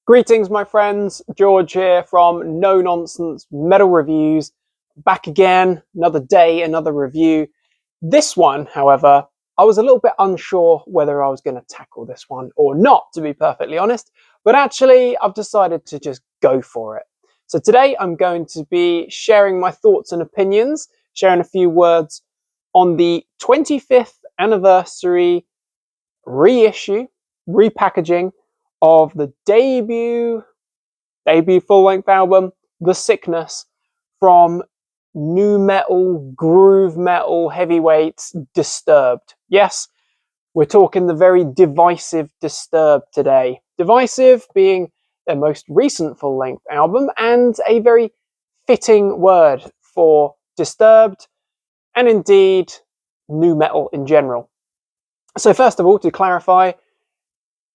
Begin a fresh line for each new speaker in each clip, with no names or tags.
Greetings, my friends. George here from No Nonsense Metal Reviews. Back again, another day, another review. This one, however, I was a little bit unsure whether I was going to tackle this one or not, to be perfectly honest. But actually, I've decided to just go for it. So today, I'm going to be sharing my thoughts and opinions, sharing a few words on the 25th anniversary reissue, repackaging of the debut full-length album, The Sickness, from nu metal, groove metal heavyweights Disturbed. Yes, we're talking the very divisive Disturbed today. Divisive being their most recent full-length album, and a very fitting word for Disturbed, and indeed nu metal in general. So first of all, to clarify,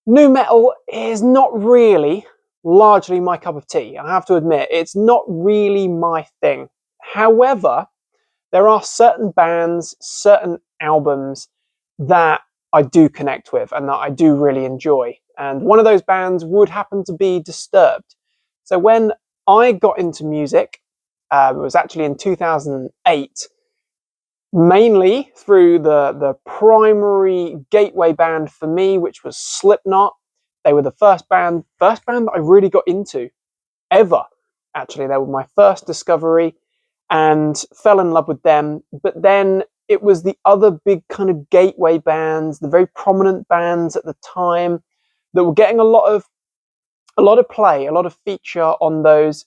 nu metal is not really largely my cup of tea. I have to admit, it's not really my thing. However, there are certain bands, certain albums that I do connect with and that I do really enjoy. And one of those bands would happen to be Disturbed. So when I got into music, it was actually in 2008, mainly through the primary gateway band for me, which was Slipknot. They were the first band that I really got into ever. Actually, they were my first discovery and fell in love with them. But then it was the other big kind of gateway bands, the very prominent bands at the time, that were getting a lot of play, a lot of feature on those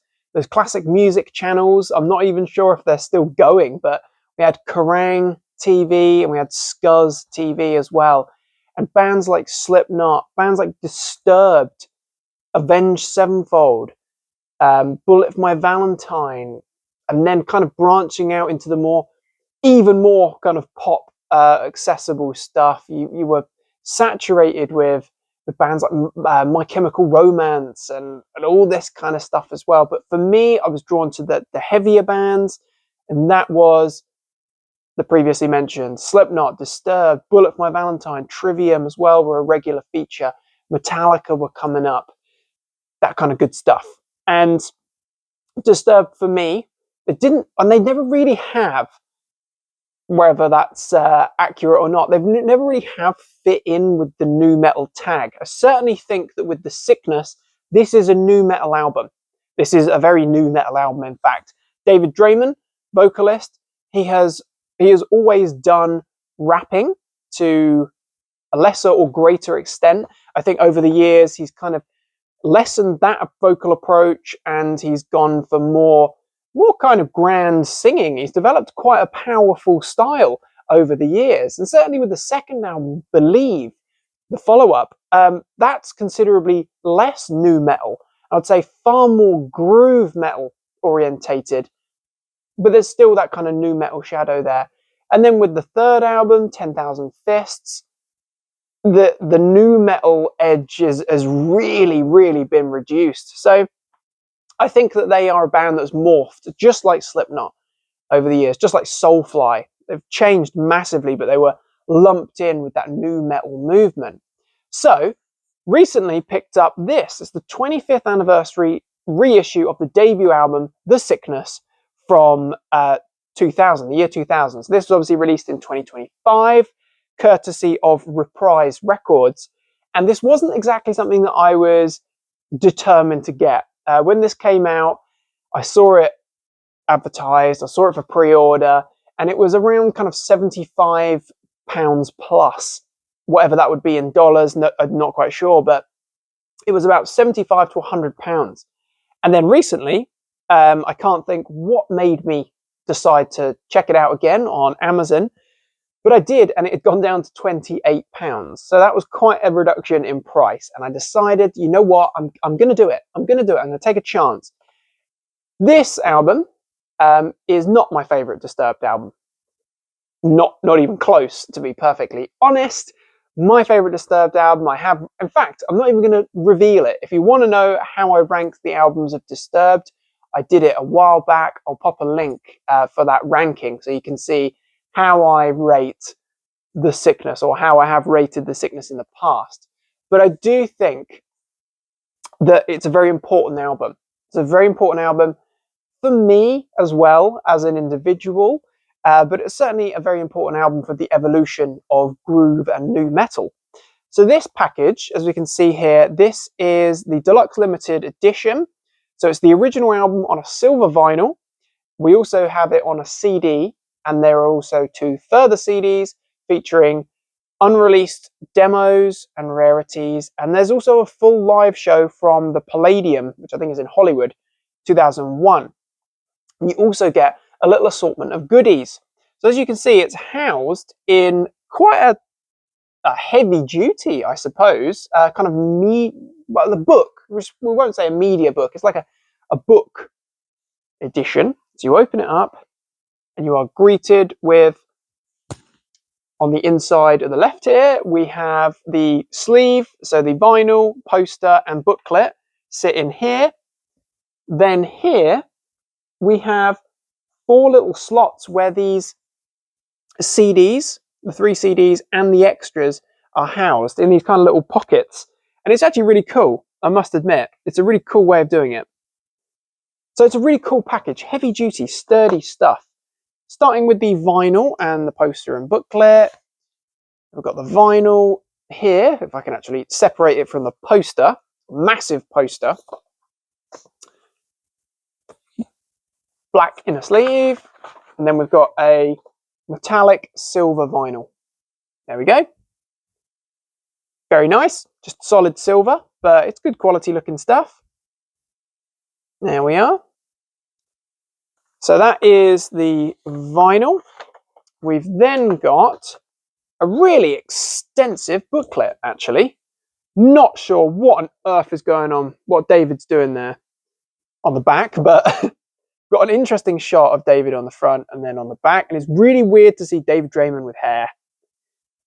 classic music channels. I'm not even sure if they're still going, but we had Kerrang TV and we had Scuzz TV as well. And bands like Slipknot, bands like Disturbed, Avenged Sevenfold, Bullet for My Valentine, and then kind of branching out into the even more kind of pop accessible stuff. You were saturated with bands like My Chemical Romance and all this kind of stuff as well. But for me, I was drawn to the heavier bands, and that was the previously mentioned Slipknot, Disturbed, Bullet for My Valentine, Trivium as well were a regular feature. Metallica were coming up, that kind of good stuff. And Disturbed for me, they never really have, whether that's accurate or not, they've never really have fit in with the nu metal tag. I certainly think that with The Sickness, this is a nu metal album. This is a very nu metal album, in fact. David Draymond, vocalist, he has always done rapping to a lesser or greater extent. I think over the years, he's kind of lessened that vocal approach and he's gone for more kind of grand singing. He's developed quite a powerful style over the years. And certainly with the second album, Believe, the follow-up, that's considerably less nu metal. I would say far more groove metal orientated, but there's still that kind of nu metal shadow there. And then with the third album, 10,000 Fists, the nu metal edge has really, really been reduced. So I think that they are a band that's morphed, just like Slipknot over the years, just like Soulfly. They've changed massively, but they were lumped in with that nu metal movement. So recently picked up this. It's the 25th anniversary reissue of the debut album, The Sickness, from 2000, the year 2000. So this was obviously released in 2025, courtesy of Reprise Records. And this wasn't exactly something that I was determined to get. When this came out, I saw it advertised, I saw it for pre-order, and it was around kind of £75 plus, whatever that would be in dollars, I'm not quite sure, but it was about £75 to £100. And then recently, I can't think what made me decide to check it out again on Amazon, but I did, and it had gone down to £28. So that was quite a reduction in price. And I decided, you know what, I'm going to do it. I'm going to take a chance. This album is not my favorite Disturbed album. Not even close, to be perfectly honest. My favorite Disturbed album in fact, I'm not even going to reveal it. If you want to know how I rank the albums of Disturbed, I did it a while back. I'll pop a link for that ranking so you can see how I rate The Sickness, or how I have rated The Sickness in the past. But I do think that it's a very important album. It's a very important album for me as well as an individual, but it's certainly a very important album for the evolution of groove and nu metal. So this package, as we can see here, this is the Deluxe Limited Edition. So it's the original album on a silver vinyl. We also have it on a CD, and there are also 2 further CDs featuring unreleased demos and rarities. And there's also a full live show from the Palladium, which I think is in Hollywood, 2001. And you also get a little assortment of goodies. So as you can see, it's housed in quite a heavy duty, I suppose, kind of well, the book, which we won't say a media book, it's like a book edition. So you open it up and you are greeted with, on the inside of the left here, we have the sleeve, so the vinyl, poster and booklet sit in here. Then here we have 4 little slots where these CDs, the 3 CDs and the extras are housed in these kind of little pockets. And it's actually really cool, I must admit. It's a really cool way of doing it. So it's a really cool package, heavy duty, sturdy stuff. Starting with the vinyl and the poster and booklet. We've got the vinyl here, if I can actually separate it from the poster. Massive poster. Black inner sleeve. And then we've got a metallic silver vinyl. There we go. Very nice, just solid silver, but it's good quality looking stuff. There we are. So that is the vinyl. We've then got a really extensive booklet, actually. Not sure what on earth is going on, what David's doing there on the back, but got an interesting shot of David on the front and then on the back, and it's really weird to see David Draymond with hair.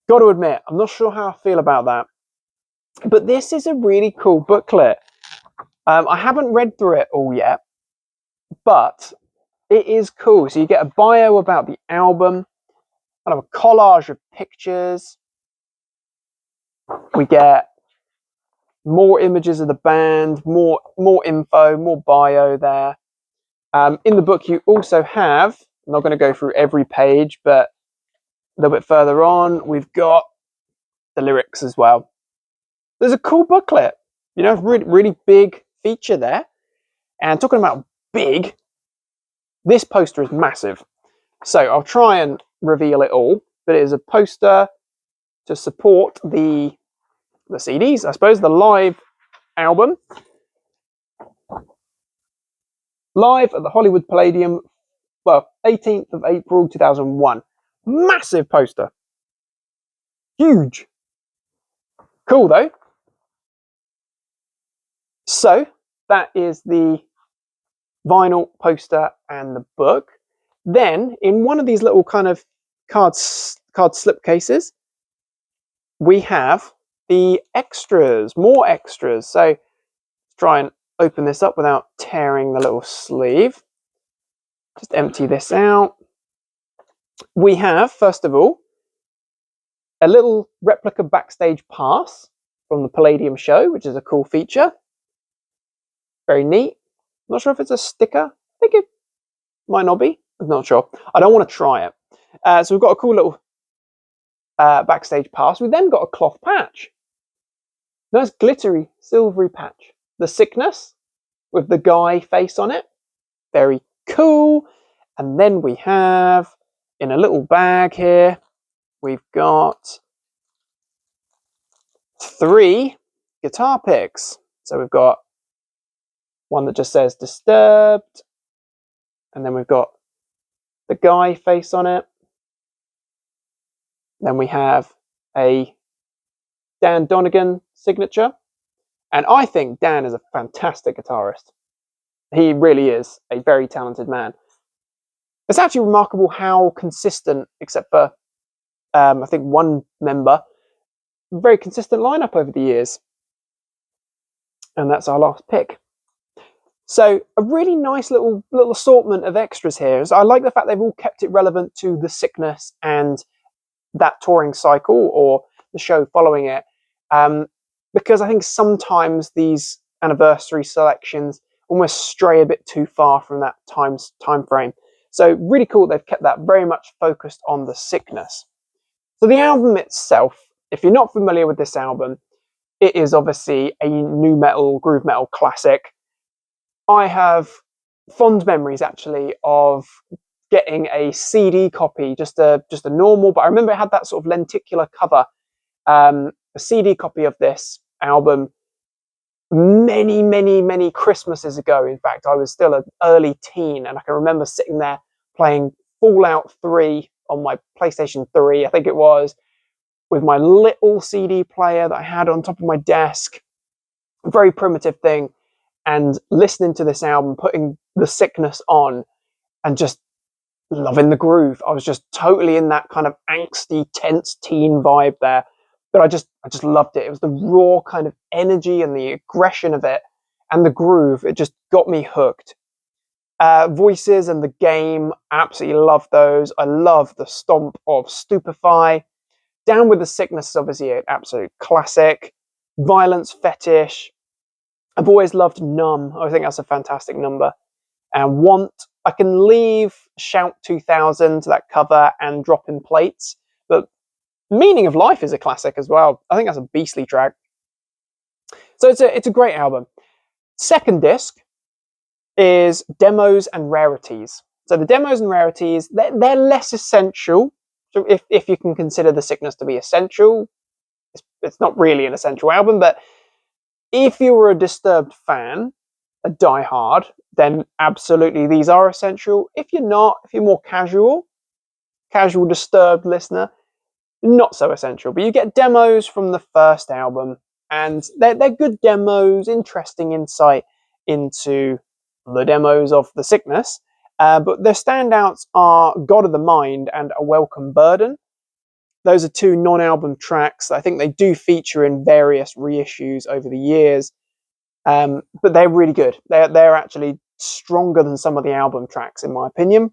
Got to admit, I'm not sure how I feel about that. But this is a really cool booklet. I haven't read through it all yet, but it is cool. So you get a bio about the album, kind of a collage of pictures. We get more images of the band, more info, more bio there. In the book, you also have, I'm not going to go through every page, but a little bit further on, we've got the lyrics as well. There's a cool booklet, you know, really big feature there. And talking about big, this poster is massive. So I'll try and reveal it all, but it is a poster to support the CDs, I suppose, the live album. Live at the Hollywood Palladium, well, 18th of April 2001. Massive poster. Huge. Cool though. So that is the vinyl poster and the book. Then in one of these little kind of card slip cases, we have the extras, more extras. So let's try and open this up without tearing the little sleeve. Just empty this out. We have, first of all, a little replica backstage pass from the Palladium show, which is a cool feature. Very neat. Not sure if it's a sticker. I think it might not be. I'm not sure. I don't want to try it. So we've got a cool little backstage pass. We then got a cloth patch. Nice glittery, silvery patch. The Sickness with the guy face on it. Very cool. And then we have, in a little bag here, we've got 3 guitar picks. So we've got one that just says Disturbed, and then we've got the guy face on it. Then we have a Dan Donegan signature, and I think Dan is a fantastic guitarist. He really is a very talented man. It's actually remarkable how consistent, except for I think one member, very consistent lineup over the years. And that's our last pick. So a really nice little assortment of extras here. So I like the fact they've all kept it relevant to the Sickness and that touring cycle or the show following it. Because I think sometimes these anniversary selections almost stray a bit too far from that time frame. So really cool they've kept that very much focused on the sickness. So the album itself, if you're not familiar with this album, it is obviously a nu metal, groove metal classic. I have fond memories actually of getting a CD copy, just a normal, but I remember it had that sort of lenticular cover, a CD copy of this album many Christmases ago. In fact, I was still an early teen, and I can remember sitting there playing Fallout 3 on my PlayStation 3, I think it was, with my little CD player that I had on top of my desk. A very primitive thing. And listening to this album, putting The Sickness on, and just loving the groove. I was just totally in that kind of angsty, tense teen vibe there. But I just loved it. It was the raw kind of energy and the aggression of it and the groove. It just got me hooked. Voices and the game, absolutely love those. I love the stomp of Stupefy. Down with the Sickness is obviously an absolute classic. Violence Fetish. I've always loved Numb. I think that's a fantastic number. And Want. I can leave Shout 2000 to that cover and Drop in Plates, but Meaning of Life is a classic as well. I think that's a beastly track. So it's a great album. Second disc is Demos and Rarities. So the Demos and Rarities, they're less essential. So if you can consider The Sickness to be essential, it's not really an essential album, but if you were a Disturbed fan, a diehard, then absolutely these are essential. If you're not, if you're more casual Disturbed listener, not so essential. But you get demos from the first album, and they're good demos, interesting insight into the demos of The Sickness. But their standouts are God of the Mind and A Welcome Burden. Those are two non-album tracks. I think they do feature in various reissues over the years, but they're really good. They're actually stronger than some of the album tracks, in my opinion.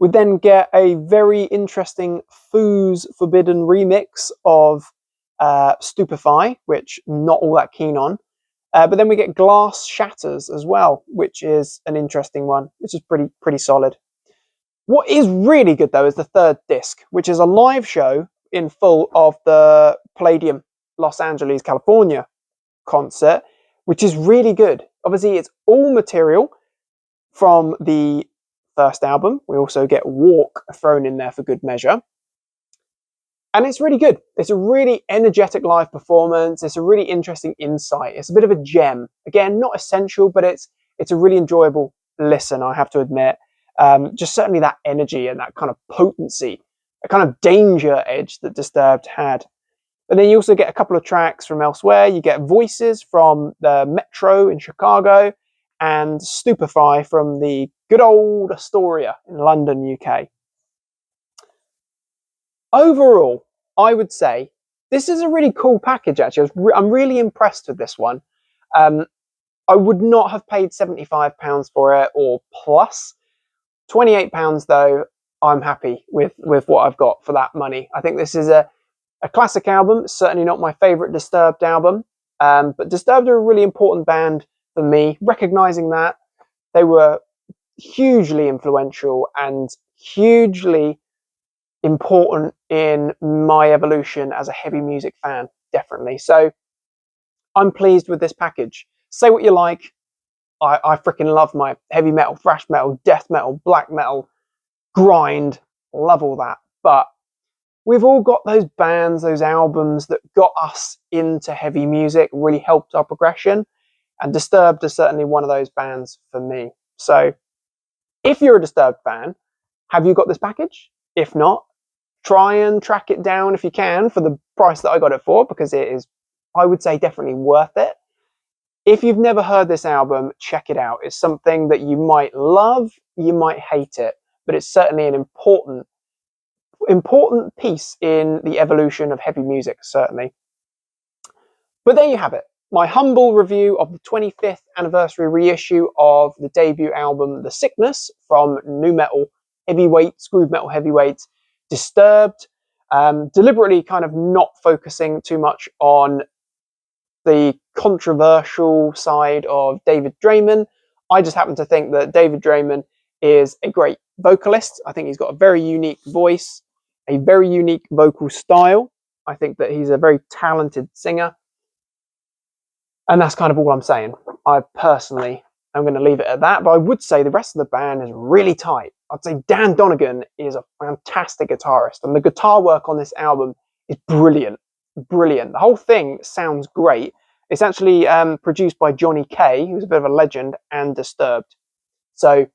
We then get a very interesting Foos Forbidden remix of Stupefy, which I'm not all that keen on. But then we get Glass Shatters as well, which is an interesting one, which is pretty solid. What is really good, though, is the third disc, which is a live show in full of the Palladium Los Angeles, California concert, which is really good. Obviously, it's all material from the first album. We also get Walk thrown in there for good measure. And it's really good. It's a really energetic live performance. It's a really interesting insight. It's a bit of a gem. Again, not essential, but it's a really enjoyable listen, I have to admit. Just certainly that energy and that kind of potency, a kind of danger edge that Disturbed had. But then you also get a couple of tracks from elsewhere. You get Voices from the Metro in Chicago and Stupefy from the good old Astoria in London, UK. Overall, I would say this is a really cool package, actually. I'm really impressed with this one. I would not have paid £75 for it or plus. £28 though, I'm happy with what I've got for that money. I think this is a classic album. It's certainly not my favourite Disturbed album, but Disturbed are a really important band for me. Recognising that, they were hugely influential and hugely important in my evolution as a heavy music fan, definitely. So I'm pleased with this package. Say what you like, I freaking love my heavy metal, thrash metal, death metal, black metal, grind, love all that. But we've all got those bands, those albums that got us into heavy music, really helped our progression, and Disturbed is certainly one of those bands for me. So if you're a Disturbed fan, have you got this package? If not, try and track it down if you can for the price that I got it for, because it is, I would say, definitely worth it. If you've never heard this album, check it out. It's something that you might love, you might hate it, but it's certainly an important piece in the evolution of heavy music, certainly. But there you have it. My humble review of the 25th anniversary reissue of the debut album The Sickness from nu metal heavyweights, groove metal heavyweights, Disturbed. Deliberately kind of not focusing too much on the controversial side of David Draymond. I just happen to think that David Draymond is a great vocalist. I think he's got a very unique voice, a very unique vocal style. I think that he's a very talented singer. And that's kind of all I'm saying. I personally am going to leave it at that. But I would say the rest of the band is really tight. I'd say Dan Donegan is a fantastic guitarist. And the guitar work on this album is brilliant. Brilliant. The whole thing sounds great. It's actually produced by Johnny Kay, who's a bit of a legend, and Disturbed. So,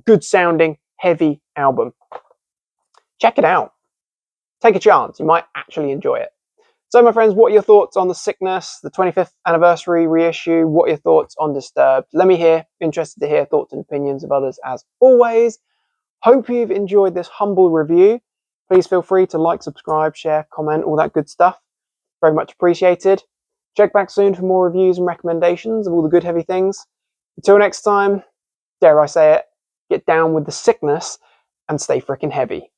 good sounding, heavy album. Check it out. Take a chance. You might actually enjoy it. So, my friends, what are your thoughts on The Sickness, the 25th anniversary reissue? What are your thoughts on Disturbed? Let me hear. Interested to hear thoughts and opinions of others as always. Hope you've enjoyed this humble review. Please feel free to like, subscribe, share, comment, all that good stuff. Very much appreciated. Check back soon for more reviews and recommendations of all the good heavy things. Until next time, dare I say it, get down with the sickness and stay freaking heavy.